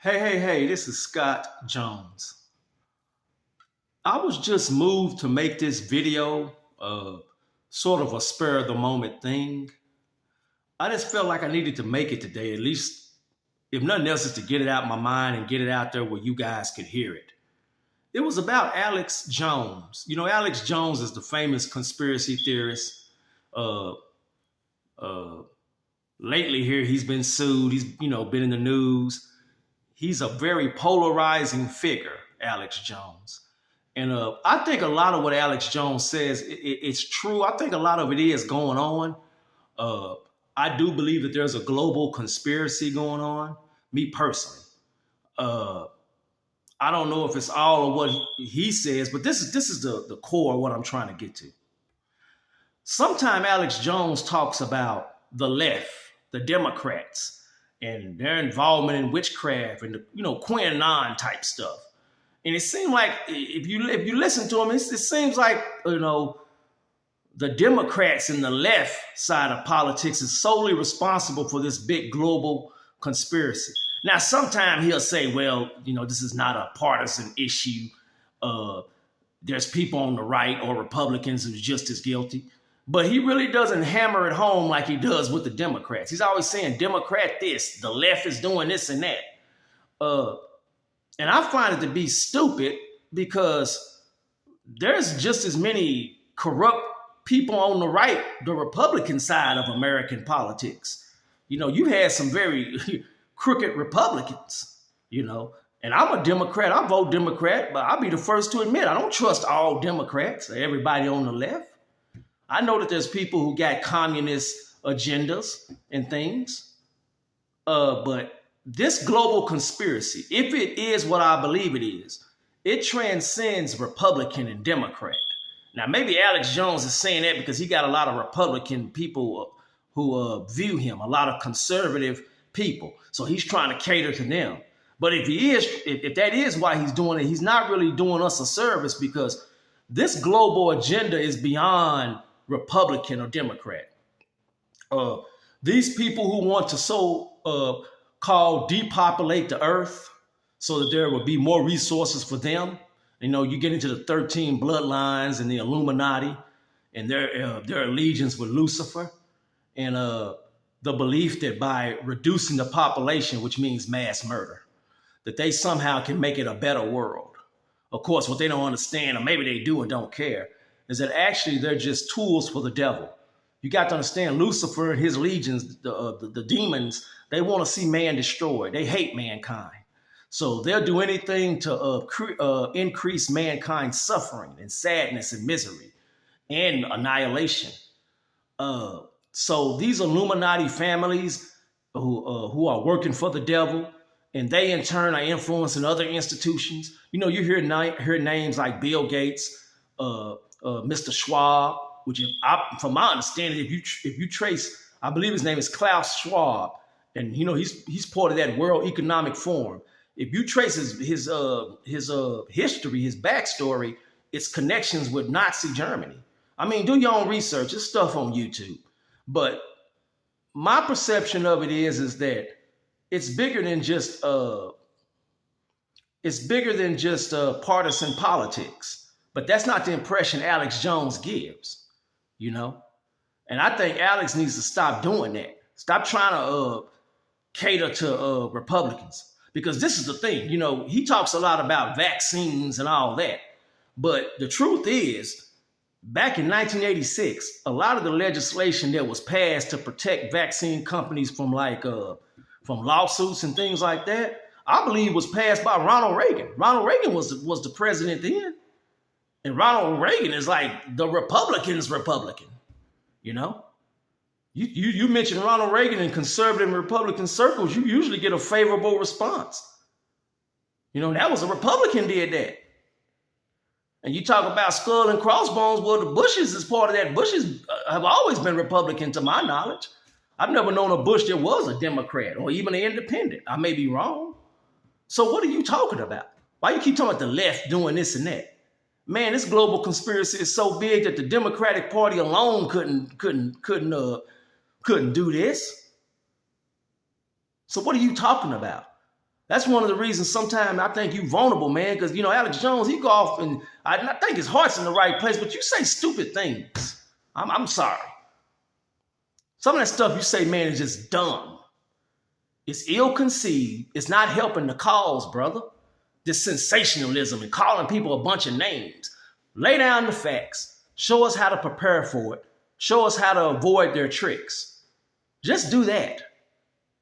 Hey, this is Scott Jones. I was just moved to make this video, sort of a spur of the moment thing. I just felt like I needed to make it today, at least, if nothing else, is to get it out of my mind and get it out there where you guys could hear it. It was about Alex Jones. You know, Alex Jones is the famous conspiracy theorist. Uh, uh, Lately here, he's been sued. He's, been in the news. He's a very polarizing figure, Alex Jones. And I think a lot of what Alex Jones says, it's true. I think a lot of it is going on. Uh, I do believe that there's a global conspiracy going on, me personally. Uh, I don't know if it's all of what he says, but this is the core of what I'm trying to get to. Sometime Alex Jones talks about the left, the Democrats, and their involvement in witchcraft and QAnon type stuff. And it seemed like if you listen to him, it seems like the Democrats and the left side of politics is solely responsible for this big global conspiracy. Now, sometimes he'll say, well, this is not a partisan issue. There's people on the right or Republicans who's just as guilty. But he really doesn't hammer it home like he does with the Democrats. He's always saying, Democrat this, the left is doing this and that. And I find it to be stupid because there's just as many corrupt people on the right, the Republican side of American politics. You had some very crooked Republicans, and I'm a Democrat. I vote Democrat, but I'll be the first to admit I don't trust all Democrats or everybody on the left. I know that there's people who got communist agendas and things, but this global conspiracy, if it is what I believe it is, it transcends Republican and Democrat. Now, maybe Alex Jones is saying that because he got a lot of Republican people who view him, a lot of conservative people. So he's trying to cater to them. But if that is why he's doing it, he's not really doing us a service because this global agenda is beyond Republican or Democrat. These people who want to call depopulate the earth so that there will be more resources for them. You get into the 13 bloodlines and the Illuminati and their allegiance with Lucifer and the belief that by reducing the population, which means mass murder, that they somehow can make it a better world. Of course, what they don't understand, or maybe they do and don't care, is that actually they're just tools for the devil. You got to understand Lucifer and his legions, the demons, they want to see man destroyed. They hate mankind. So they'll do anything to increase mankind's suffering and sadness and misery and annihilation. So these Illuminati families who are working for the devil, and they in turn are influencing other institutions. You hear names like Bill Gates, Mr. Schwab, which from my understanding, if you trace, I believe his name is Klaus Schwab, and he's part of that World Economic Forum. If you trace his history, his backstory, it's connections with Nazi Germany. I mean, do your own research. It's stuff on YouTube. But my perception of it is that it's bigger than just partisan politics. But that's not the impression Alex Jones gives, And I think Alex needs to stop doing that. Stop trying to cater to Republicans. Because this is the thing, he talks a lot about vaccines and all that. But the truth is, back in 1986, a lot of the legislation that was passed to protect vaccine companies from lawsuits and things like that, I believe was passed by Ronald Reagan. Ronald Reagan was the president then. And Ronald Reagan is like the Republicans' Republican, You mention Ronald Reagan in conservative and Republican circles, you usually get a favorable response. That was a Republican did that. And you talk about skull and crossbones, well, the Bushes is part of that. Bushes have always been Republican to my knowledge. I've never known a Bush that was a Democrat or even an independent. I may be wrong. So what are you talking about? Why you keep talking about the left doing this and that? Man, this global conspiracy is so big that the Democratic Party alone couldn't do this. So what are you talking about? That's one of the reasons sometimes I think you vulnerable, man, because, Alex Jones, he go off and I think his heart's in the right place, but you say stupid things. I'm sorry. Some of that stuff you say, man, is just dumb. It's ill-conceived. It's not helping the cause, brother. This sensationalism and calling people a bunch of names. Lay down the facts. Show us how to prepare for it. Show us how to avoid their tricks. Just do that.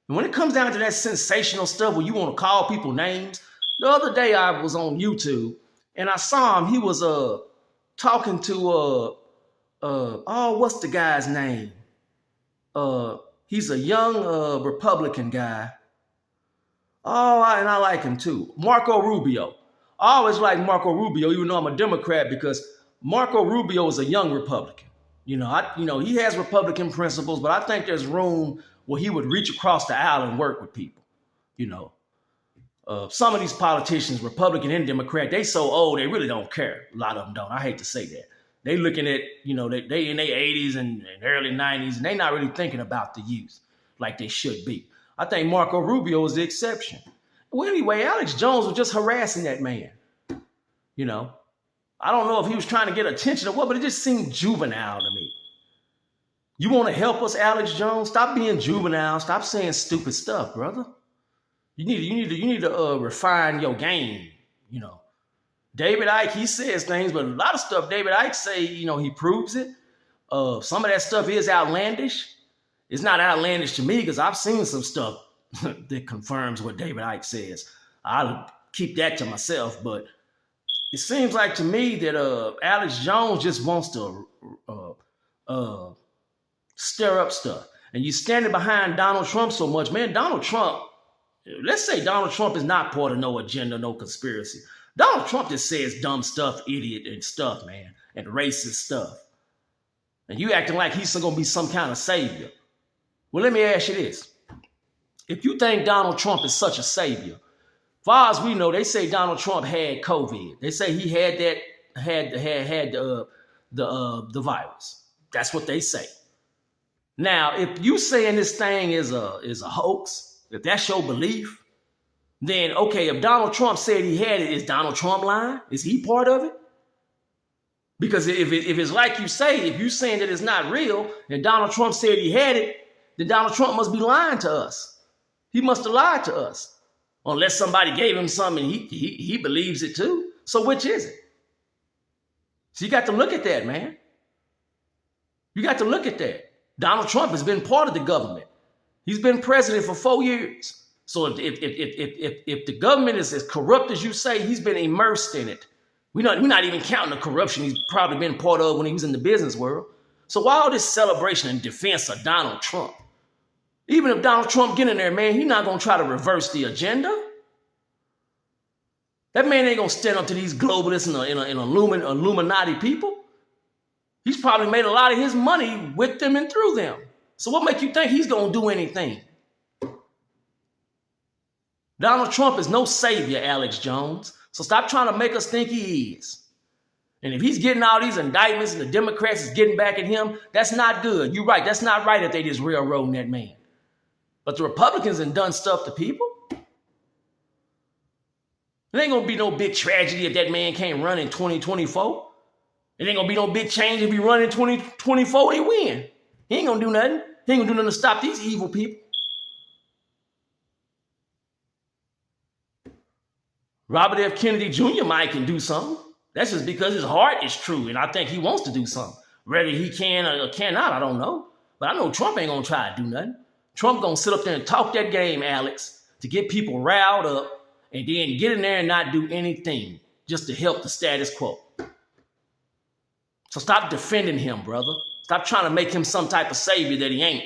And when it comes down to that sensational stuff where you want to call people names, the other day I was on YouTube and I saw him. He was talking to what's the guy's name? He's a young Republican guy. And I like him too. Marco Rubio. I always like Marco Rubio, even though I'm a Democrat, because Marco Rubio is a young Republican. He has Republican principles, but I think there's room where he would reach across the aisle and work with people. Some of these politicians, Republican and Democrat, they so old, they really don't care. A lot of them don't. I hate to say that. They looking at, they in their 80s and early 90s, and they not really thinking about the youth like they should be. I think Marco Rubio is the exception. Well, anyway, Alex Jones was just harassing that man. I don't know if he was trying to get attention or what, but it just seemed juvenile to me. You want to help us, Alex Jones? Stop being juvenile. Stop saying stupid stuff, brother. You need to refine your game. David Icke, he says things, but a lot of stuff David Icke say, he proves it. Some of that stuff is outlandish. It's not outlandish to me because I've seen some stuff that confirms what David Icke says. I'll keep that to myself, but it seems like to me that Alex Jones just wants to stir up stuff. And you standing behind Donald Trump so much, man. Donald Trump, let's say Donald Trump is not part of no agenda, no conspiracy. Donald Trump just says dumb stuff, idiot and stuff, man, and racist stuff. And you acting like he's going to be some kind of savior. Well, let me ask you this. If you think Donald Trump is such a savior, far as we know, they say Donald Trump had COVID. They say he had the virus. That's what they say. Now, if you saying this thing is a hoax, if that's your belief, then okay, if Donald Trump said he had it, is Donald Trump lying? Is he part of it? Because if it's like you say, if you're saying that it's not real, and Donald Trump said he had it, then Donald Trump must be lying to us. He must have lied to us. Unless somebody gave him something and he believes it too. So which is it? So you got to look at that, man. You got to look at that. Donald Trump has been part of the government. He's been president for 4 years. So if the government is as corrupt as you say, he's been immersed in it. We're not even counting the corruption he's probably been part of when he was in the business world. So why all this celebration and defense of Donald Trump? Even if Donald Trump get in there, man, he's not going to try to reverse the agenda. That man ain't going to stand up to these globalists and Illuminati people. He's probably made a lot of his money with them and through them. So what makes you think he's going to do anything? Donald Trump is no savior, Alex Jones. So stop trying to make us think he is. And if he's getting all these indictments and the Democrats is getting back at him, that's not good. You're right. That's not right if they just railroading that man. But the Republicans have done stuff to people. It ain't going to be no big tragedy if that man can't run in 2024. It ain't going to be no big change if he run in 2024 and win. He ain't going to do nothing. He ain't going to do nothing to stop these evil people. Robert F. Kennedy Jr. might can do something. That's just because his heart is true, and I think he wants to do something. Whether he can or cannot, I don't know. But I know Trump ain't going to try to do nothing. Trump going to sit up there and talk that game, Alex, to get people riled up and then get in there and not do anything just to help the status quo. So stop defending him, brother. Stop trying to make him some type of savior that he ain't.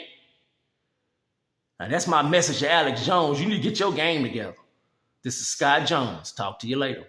Now, that's my message to Alex Jones. You need to get your game together. This is Scott Jones. Talk to you later.